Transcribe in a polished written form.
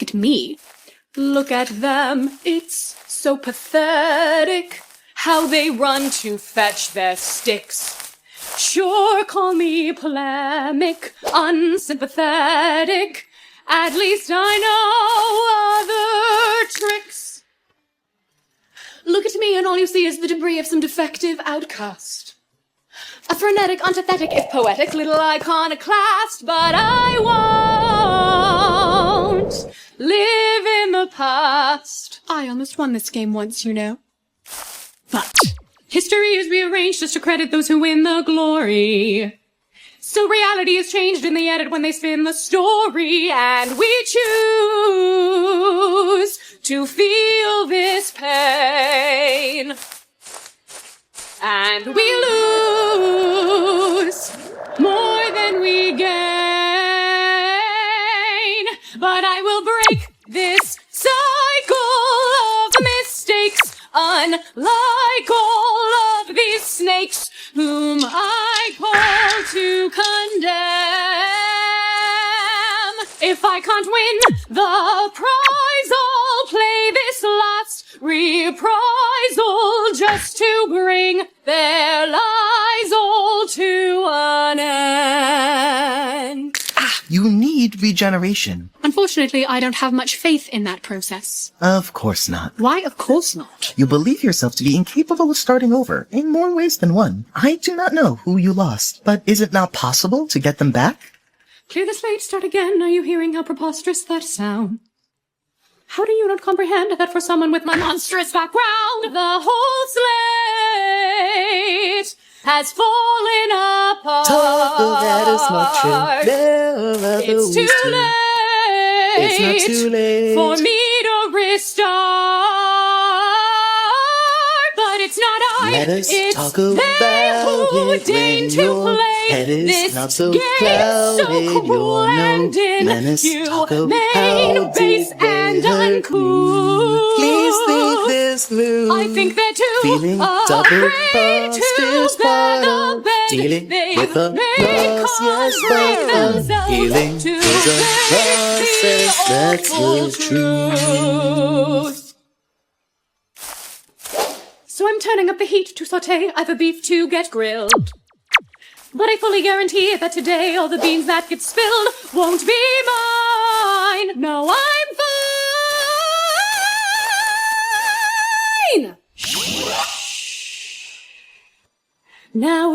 at me. Look at them, it's so pathetic, how they run to fetch their sticks. Sure, call me polemic, unsympathetic, at least I know other tricks. Look at me and all you see is the debris of some defective outcast. A frenetic, antithetic, if poetic, little iconoclast, but I won't live in the past. I almost won this game once, you know. But history is rearranged just to credit those who win the glory. So reality is changed in the edit when they spin the story, and we choose to feel this pain. And we lose more than we gain. But I will break this cycle of mistakes, unlike all of these snakes whom I call to condemn. If I can't win the prize, I'll play this last reprisal just to bring their lies all to an end. You need regeneration. Unfortunately, I don't have much faith in that process. Of course not. Why, of course not? You believe yourself to be incapable of starting over, in more ways than one. I do not know who you lost, but is it not possible to get them back? Clear the slate, start again. Are you hearing how preposterous that sounds? How do you not comprehend that for someone with my monstrous background, the whole slate has fallen apart? That is not true. It's too late. It's not too late for me to restart. But it's not I. Let us it's talk they about who it deign when to your play head is this not so game clouded. so cruel and Let us talk about inhumane, base did they and hurt uncouth. you? Please think this through. I think they're too Feeling afraid double-crossed to is bear part the of bed dealing they with a make loss, yes, but themselves healing to is a face process, the that's awful the truth. So I'm turning up the heat to saute either beef to get grilled. But I fully guarantee that today all the beans that get spilled won't be mine. No, I'm fine. Now